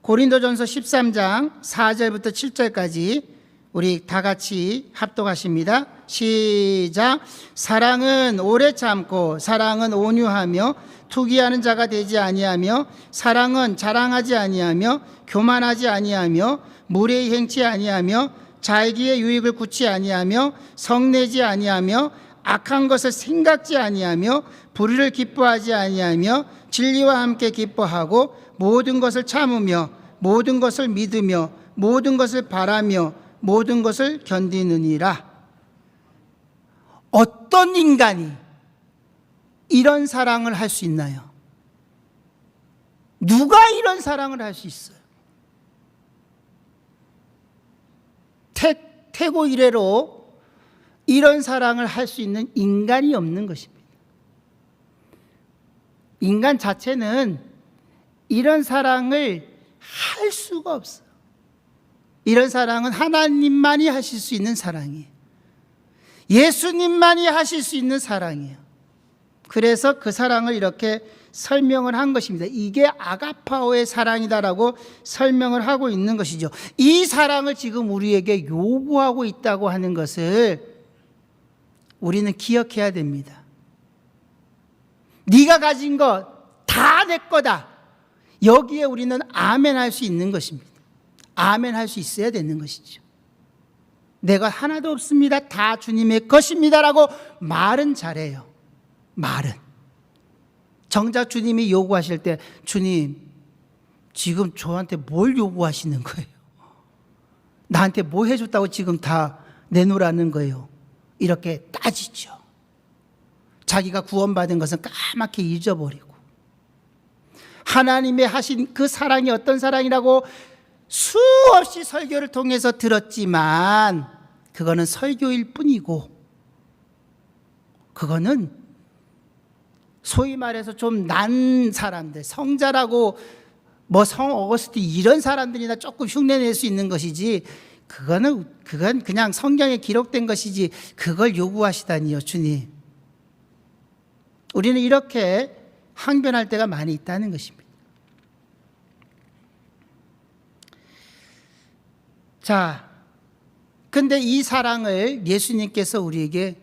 고린도전서 13장 4절부터 7절까지 우리 다 같이 합독하십니다. 시작. 사랑은 오래 참고 사랑은 온유하며 투기하는 자가 되지 아니하며 사랑은 자랑하지 아니하며 교만하지 아니하며 무례히 행치 아니하며 자기의 유익을 굳지 아니하며 성내지 아니하며 악한 것을 생각지 아니하며 불의를 기뻐하지 아니하며 진리와 함께 기뻐하고 모든 것을 참으며 모든 것을 믿으며 모든 것을 바라며 모든 것을 견디느니라. 어떤 인간이 이런 사랑을 할 수 있나요? 누가 이런 사랑을 할 수 있어요? 태고 이래로 이런 사랑을 할 수 있는 인간이 없는 것입니다. 인간 자체는 이런 사랑을 할 수가 없어요. 이런 사랑은 하나님만이 하실 수 있는 사랑이에요. 예수님만이 하실 수 있는 사랑이에요. 그래서 그 사랑을 이렇게 설명을 한 것입니다. 이게 아가파오의 사랑이다라고 설명을 하고 있는 것이죠. 이 사랑을 지금 우리에게 요구하고 있다고 하는 것을 우리는 기억해야 됩니다. 네가 가진 것 다 내 거다. 여기에 우리는 아멘 할 수 있는 것입니다. 아멘 할 수 있어야 되는 것이죠. 내가 하나도 없습니다. 다 주님의 것입니다라고 말은 잘해요. 말은. 정작 주님이 요구하실 때 주님 지금 저한테 뭘 요구하시는 거예요? 나한테 뭐 해줬다고 지금 다 내놓으라는 거예요? 이렇게 따지죠. 자기가 구원받은 것은 까맣게 잊어버리고 하나님의 하신 그 사랑이 어떤 사랑이라고 수없이 설교를 통해서 들었지만 그거는 설교일 뿐이고 그거는 소위 말해서 좀 난 사람들, 성자라고 뭐 성 어거스틴 이런 사람들이나 조금 흉내낼 수 있는 것이지 그건 그냥 성경에 기록된 것이지 그걸 요구하시다니요, 주님. 우리는 이렇게 항변할 때가 많이 있다는 것입니다. 자, 근데 이 사랑을 예수님께서 우리에게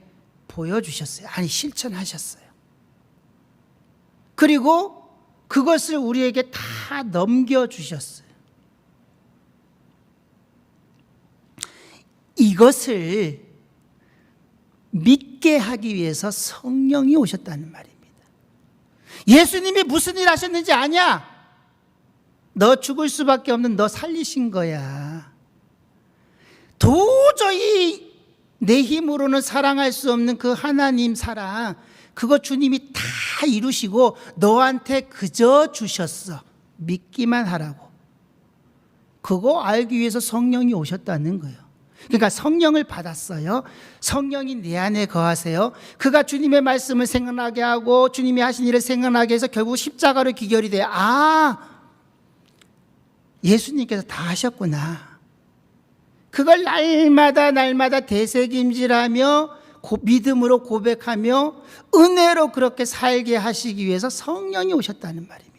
보여주셨어요. 아니, 실천하셨어요. 그리고 그것을 우리에게 다 넘겨주셨어요. 이것을 믿게 하기 위해서 성령이 오셨다는 말입니다. 예수님이 무슨 일 하셨는지 아냐? 너 죽을 수밖에 없는 너 살리신 거야. 도저히 내 힘으로는 사랑할 수 없는 그 하나님 사랑, 그거 주님이 다 이루시고 너한테 그저 주셨어. 믿기만 하라고. 그거 알기 위해서 성령이 오셨다는 거예요. 그러니까 성령을 받았어요. 성령이 내 안에 거하세요. 그가 주님의 말씀을 생각나게 하고 주님이 하신 일을 생각나게 해서 결국 십자가로 기결이 돼요. 예수님께서 다 하셨구나. 그걸 날마다 되새김질하며 믿음으로 고백하며 은혜로 그렇게 살게 하시기 위해서 성령이 오셨다는 말입니다.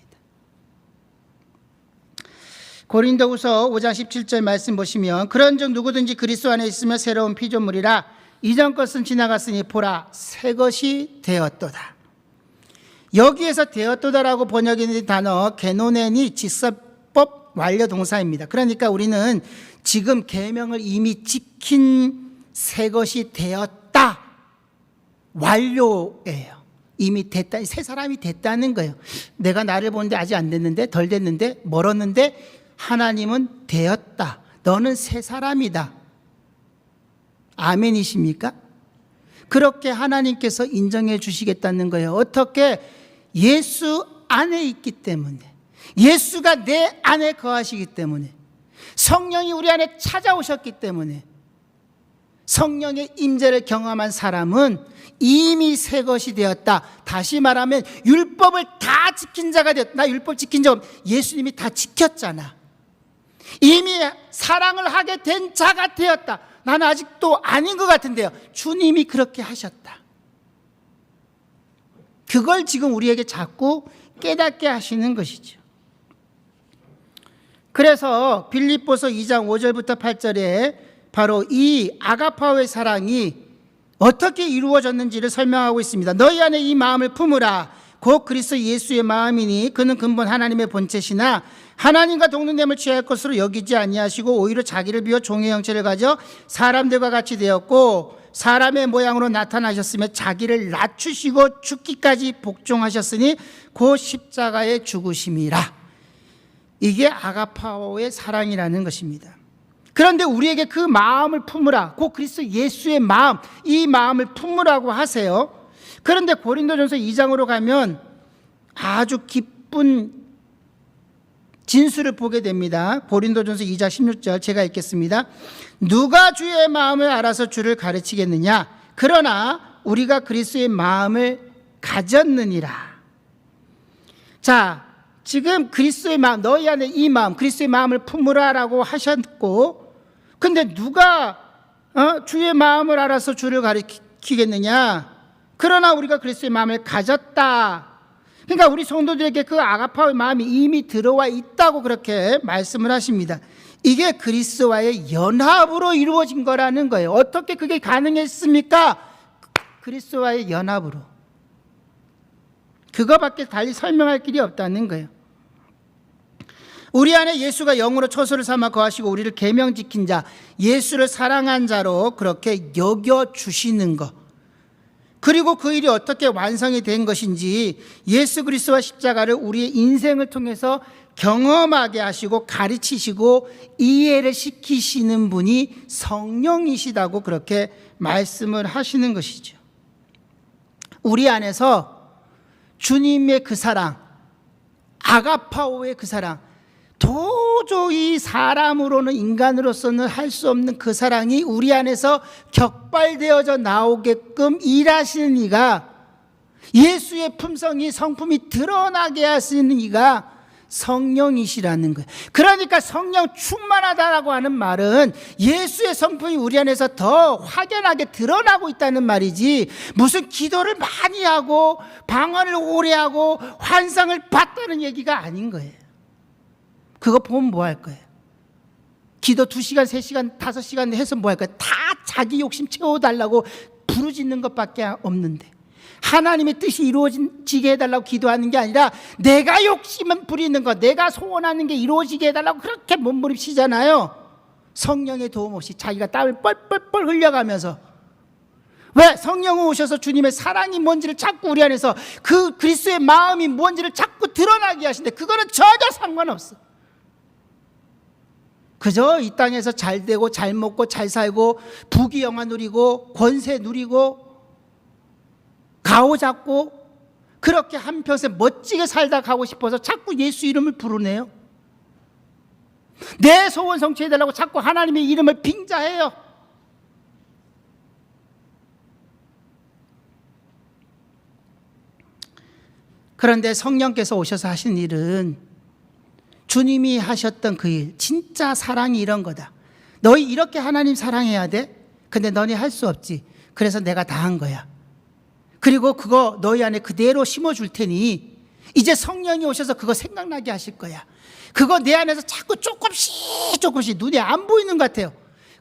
고린도후서 5장 17절 말씀 보시면 그런즉 누구든지 그리스도 안에 있으면 새로운 피조물이라 이전 것은 지나갔으니 보라 새 것이 되었도다. 여기에서 되었도다라고 번역된 단어 게노넨이 직설법 완료 동사입니다. 그러니까 우리는 지금 계명을 이미 지킨 새 것이 되었다. 완료예요. 이미 됐다. 새 사람이 됐다는 거예요. 내가 나를 보는데 아직 안 됐는데, 덜 됐는데, 멀었는데 하나님은 되었다. 너는 새 사람이다. 아멘이십니까? 그렇게 하나님께서 인정해 주시겠다는 거예요. 어떻게? 예수 안에 있기 때문에, 예수가 내 안에 거하시기 때문에, 성령이 우리 안에 찾아오셨기 때문에, 성령의 임재를 경험한 사람은 이미 새 것이 되었다. 다시 말하면 율법을 다 지킨 자가 되었다. 나 율법 지킨 적 없어. 예수님이 다 지켰잖아. 이미 사랑을 하게 된 자가 되었다. 나는 아직도 아닌 것 같은데요. 주님이 그렇게 하셨다. 그걸 지금 우리에게 자꾸 깨닫게 하시는 것이죠. 그래서 빌립보서 2장 5절부터 8절에 바로 이 아가파오의 사랑이 어떻게 이루어졌는지를 설명하고 있습니다. 너희 안에 이 마음을 품으라. 곧 그리스도 예수의 마음이니 그는 근본 하나님의 본체시나 하나님과 동등됨을 취할 것으로 여기지 아니하시고 오히려 자기를 비워 종의 형체를 가져 사람들과 같이 되었고 사람의 모양으로 나타나셨으며 자기를 낮추시고 죽기까지 복종하셨으니 곧 십자가에 죽으심이라. 이게 아가파오의 사랑이라는 것입니다. 그런데 우리에게 그 마음을 품으라. 곧 그리스도 예수의 마음, 이 마음을 품으라고 하세요. 그런데 고린도전서 2장으로 가면 아주 기쁜 진술을 보게 됩니다. 고린도전서 2장 16절 제가 읽겠습니다. 누가 주의 마음을 알아서 주를 가르치겠느냐? 그러나 우리가 그리스도의 마음을 가졌느니라. 자, 지금 그리스도의 마음, 너희 안에 이 마음, 그리스도의 마음을 품으라라고 하셨고, 근데 누가 주의 마음을 알아서 주를 가르치겠느냐? 그러나 우리가 그리스도의 마음을 가졌다. 그러니까 우리 성도들에게 그 아가파오의 마음이 이미 들어와 있다고 그렇게 말씀을 하십니다. 이게 그리스도와의 연합으로 이루어진 거라는 거예요. 어떻게 그게 가능했습니까? 그리스도와의 연합으로. 그거밖에 달리 설명할 길이 없다는 거예요. 우리 안에 예수가 영으로 처소를 삼아 거하시고 우리를 계명 지킨 자, 예수를 사랑한 자로 그렇게 여겨주시는 것, 그리고 그 일이 어떻게 완성이 된 것인지 예수 그리스도와 십자가를 우리의 인생을 통해서 경험하게 하시고 가르치시고 이해를 시키시는 분이 성령이시다고 그렇게 말씀을 하시는 것이죠. 우리 안에서 주님의 그 사랑, 아가파오의 그 사랑, 도저히 사람으로는, 인간으로서는 할 수 없는 그 사랑이 우리 안에서 격발되어져 나오게끔 일하시는 이가, 예수의 품성이, 성품이 드러나게 하시는 이가 성령이시라는 거예요. 그러니까 성령 충만하다라고 하는 말은 예수의 성품이 우리 안에서 더 확연하게 드러나고 있다는 말이지, 무슨 기도를 많이 하고 방언을 오래 하고 환상을 봤다는 얘기가 아닌 거예요. 그거 보면 뭐 할 거예요? 기도 2시간, 3시간, 5시간 해서 뭐 할 거예요? 다 자기 욕심 채워달라고 부르짖는 것밖에 없는데, 하나님의 뜻이 이루어지게 해달라고 기도하는 게 아니라 내가 욕심은 부리는 것, 내가 소원하는 게 이루어지게 해달라고 그렇게 몸부림치잖아요. 성령의 도움 없이 자기가 땀을 뻘뻘뻘 흘려가면서. 왜? 성령이 오셔서 주님의 사랑이 뭔지를 자꾸 우리 안에서, 그 그리스도의 마음이 뭔지를 자꾸 드러나게 하신데, 그거는 전혀 상관없어. 그저 이 땅에서 잘 되고 잘 먹고 잘 살고 부귀영화 누리고 권세 누리고 가오 잡고 그렇게 한평생 멋지게 살다 가고 싶어서 자꾸 예수 이름을 부르네요. 내 소원 성취해달라고 자꾸 하나님의 이름을 빙자해요. 그런데 성령께서 오셔서 하신 일은 주님이 하셨던 그 일, 진짜 사랑이 이런 거다. 너희 이렇게 하나님 사랑해야 돼? 근데 너네 할 수 없지. 그래서 내가 다 한 거야. 그리고 그거 너희 안에 그대로 심어줄 테니 이제 성령이 오셔서 그거 생각나게 하실 거야. 그거 내 안에서 자꾸 조금씩 눈에 안 보이는 것 같아요.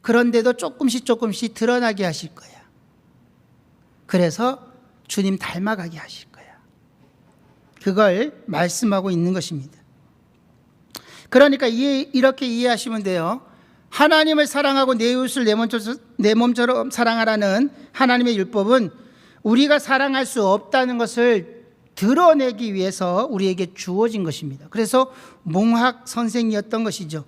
그런데도 조금씩 드러나게 하실 거야. 그래서 주님 닮아가게 하실 거야. 그걸 말씀하고 있는 것입니다. 그러니까 이렇게 이해하시면 돼요. 하나님을 사랑하고 내 이웃을 내 몸처럼 사랑하라는 하나님의 율법은 우리가 사랑할 수 없다는 것을 드러내기 위해서 우리에게 주어진 것입니다. 그래서 몽학 선생이었던 것이죠.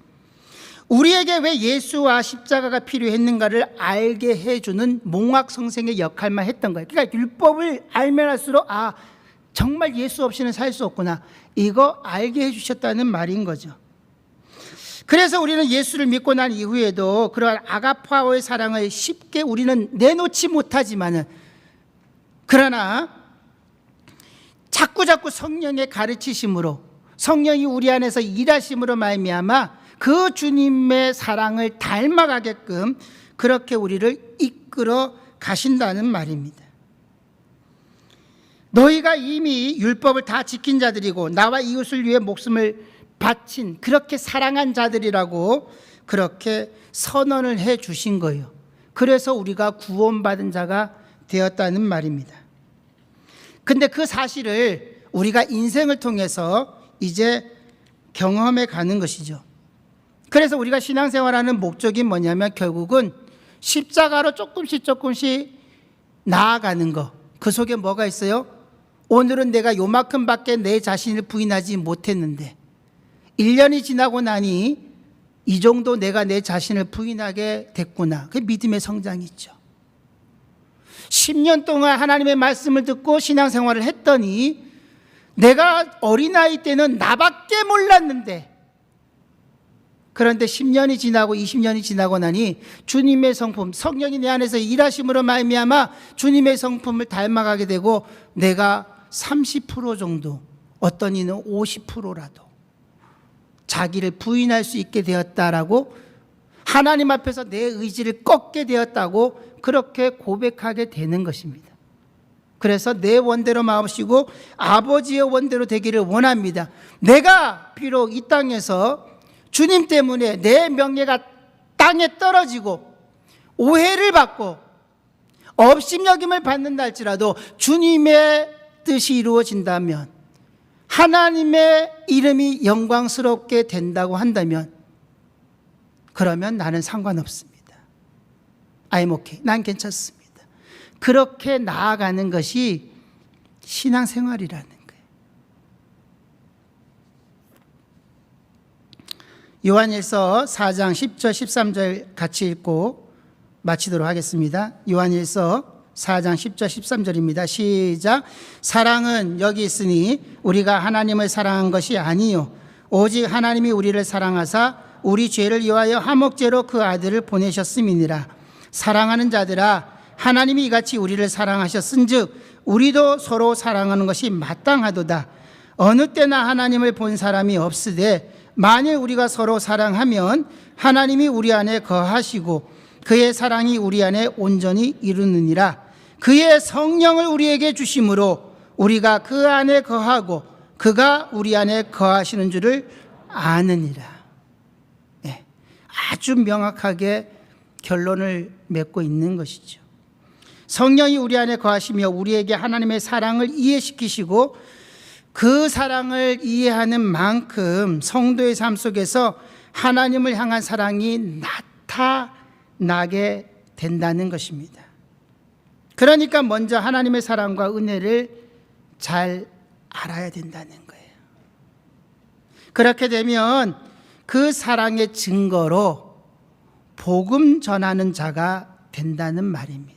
우리에게 왜 예수와 십자가가 필요했는가를 알게 해주는 몽학 선생의 역할만 했던 거예요. 그러니까 율법을 알면 할수록 정말 예수 없이는 살 수 없구나, 이거 알게 해주셨다는 말인 거죠. 그래서 우리는 예수를 믿고 난 이후에도 그러한 아가파오의 사랑을 쉽게 우리는 내놓지 못하지만은, 그러나 자꾸 성령의 가르치심으로, 성령이 우리 안에서 일하심으로 말미암아 그 주님의 사랑을 닮아가게끔 그렇게 우리를 이끌어 가신다는 말입니다. 너희가 이미 율법을 다 지킨 자들이고 나와 이웃을 위해 목숨을 바친, 그렇게 사랑한 자들이라고 그렇게 선언을 해 주신 거예요. 그래서 우리가 구원받은 자가 되었다는 말입니다. 근데 그 사실을 우리가 인생을 통해서 이제 경험해 가는 것이죠. 그래서 우리가 신앙생활하는 목적이 뭐냐면 결국은 십자가로 조금씩 나아가는 거. 그 속에 뭐가 있어요? 오늘은 내가 요만큼밖에 내 자신을 부인하지 못했는데 1년이 지나고 나니 이 정도 내가 내 자신을 부인하게 됐구나. 그게 믿음의 성장이죠. 10년 동안 하나님의 말씀을 듣고 신앙생활을 했더니 내가 어린아이 때는 나밖에 몰랐는데, 그런데 10년이 지나고 20년이 지나고 나니 주님의 성품, 성령이 내 안에서 일하심으로 말미암아 주님의 성품을 닮아가게 되고 내가 30% 정도, 어떤 이는 50%라도 자기를 부인할 수 있게 되었다라고, 하나님 앞에서 내 의지를 꺾게 되었다고 그렇게 고백하게 되는 것입니다. 그래서 내 원대로 마음씨고 아버지의 원대로 되기를 원합니다. 내가 비록 이 땅에서 주님 때문에 내 명예가 땅에 떨어지고 오해를 받고 업심여김을 받는다 할지라도 주님의 뜻이 이루어진다면, 하나님의 이름이 영광스럽게 된다고 한다면, 그러면 나는 상관없습니다. I'm okay. 난 괜찮습니다. 그렇게 나아가는 것이 신앙생활이라는 거예요. 요한일서 4장 10절 13절 같이 읽고 마치도록 하겠습니다. 요한일서 4장 10절 13절입니다. 시작. 사랑은 여기 있으니 우리가 하나님을 사랑한 것이 아니요 오직 하나님이 우리를 사랑하사 우리 죄를 위하여 화목제로 그 아들을 보내셨음이니라. 사랑하는 자들아, 하나님이 이같이 우리를 사랑하셨은즉 우리도 서로 사랑하는 것이 마땅하도다. 어느 때나 하나님을 본 사람이 없으되 만일 우리가 서로 사랑하면 하나님이 우리 안에 거하시고 그의 사랑이 우리 안에 온전히 이루느니라. 그의 성령을 우리에게 주심으로 우리가 그 안에 거하고 그가 우리 안에 거하시는 줄을 아느니라. 네, 아주 명확하게 결론을 맺고 있는 것이죠. 성령이 우리 안에 거하시며 우리에게 하나님의 사랑을 이해시키시고 그 사랑을 이해하는 만큼 성도의 삶 속에서 하나님을 향한 사랑이 나타나게 된다는 것입니다. 그러니까 먼저 하나님의 사랑과 은혜를 잘 알아야 된다는 거예요. 그렇게 되면 그 사랑의 증거로 복음 전하는 자가 된다는 말입니다.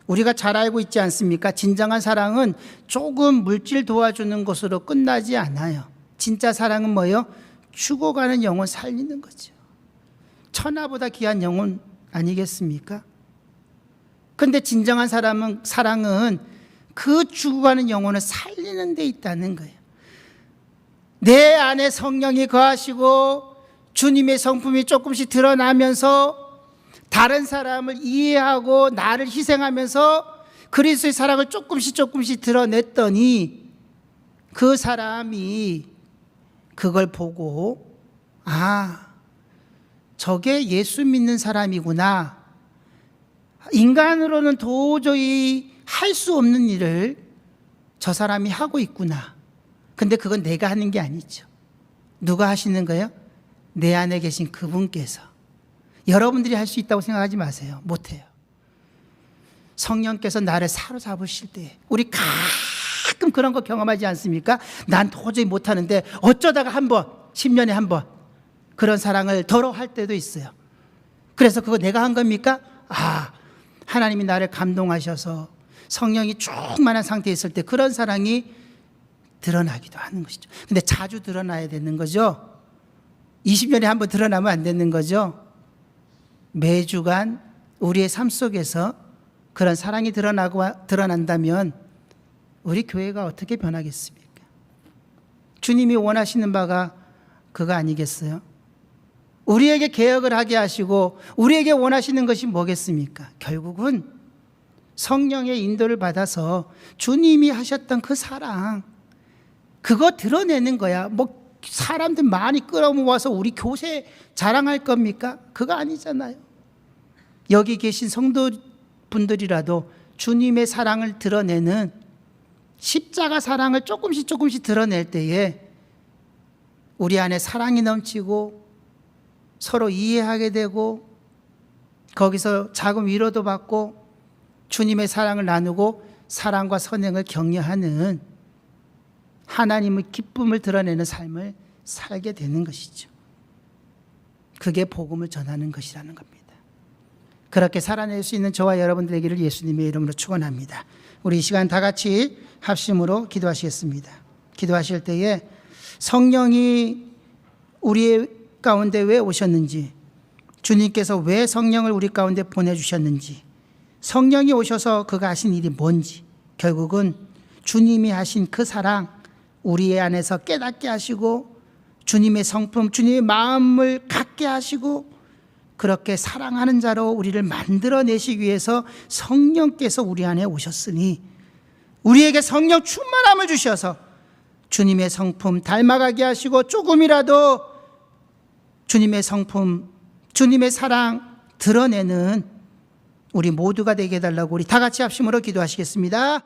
우리가 잘 알고 있지 않습니까? 진정한 사랑은 조금 물질 도와주는 것으로 끝나지 않아요. 진짜 사랑은 뭐예요? 죽어가는 영혼 살리는 거죠. 천하보다 귀한 영혼 아니겠습니까? 근데 진정한 사랑은 그 죽어가는 영혼을 살리는 데 있다는 거예요. 내 안에 성령이 거하시고 주님의 성품이 조금씩 드러나면서 다른 사람을 이해하고 나를 희생하면서 그리스도의 사랑을 조금씩 드러냈더니 그 사람이 그걸 보고 저게 예수 믿는 사람이구나. 인간으로는 도저히 할 수 없는 일을 저 사람이 하고 있구나. 근데 그건 내가 하는 게 아니죠. 누가 하시는 거예요? 내 안에 계신 그분께서. 여러분들이 할 수 있다고 생각하지 마세요. 못해요. 성령께서 나를 사로잡으실 때 우리 가끔 그런 거 경험하지 않습니까? 난 도저히 못하는데 어쩌다가 한 번, 10년에 한 번 그런 사랑을 덜어 할 때도 있어요. 그래서 그거 내가 한 겁니까? 하나님이 나를 감동하셔서 성령이 충만한 상태에 있을 때 그런 사랑이 드러나기도 하는 것이죠. 근데 자주 드러나야 되는 거죠. 20년에 한 번 드러나면 안 되는 거죠. 매주간 우리의 삶 속에서 그런 사랑이 드러난다면 우리 교회가 어떻게 변하겠습니까? 주님이 원하시는 바가 그거 아니겠어요? 우리에게 개혁을 하게 하시고 우리에게 원하시는 것이 뭐겠습니까? 결국은 성령의 인도를 받아서 주님이 하셨던 그 사랑, 그거 드러내는 거야. 사람들 많이 끌어모아서 우리 교세 자랑할 겁니까? 그거 아니잖아요. 여기 계신 성도분들이라도 주님의 사랑을 드러내는 십자가 사랑을 조금씩 드러낼 때에 우리 안에 사랑이 넘치고 서로 이해하게 되고 거기서 작은 위로도 받고 주님의 사랑을 나누고 사랑과 선행을 격려하는 하나님의 기쁨을 드러내는 삶을 살게 되는 것이죠. 그게 복음을 전하는 것이라는 겁니다. 그렇게 살아낼 수 있는 저와 여러분들 되기를 예수님의 이름으로 축원합니다. 우리 이 시간 다 같이 합심으로 기도하시겠습니다. 기도하실 때에 성령이 우리 가운데 왜 오셨는지, 주님께서 왜 성령을 우리 가운데 보내주셨는지, 성령이 오셔서 그가 하신 일이 뭔지, 결국은 주님이 하신 그 사랑 우리 안에서 깨닫게 하시고 주님의 성품, 주님의 마음을 갖게 하시고 그렇게 사랑하는 자로 우리를 만들어내시기 위해서 성령께서 우리 안에 오셨으니 우리에게 성령 충만함을 주셔서 주님의 성품 닮아가게 하시고 조금이라도 주님의 성품, 주님의 사랑 드러내는 우리 모두가 되게 해달라고 우리 다 같이 합심으로 기도하시겠습니다.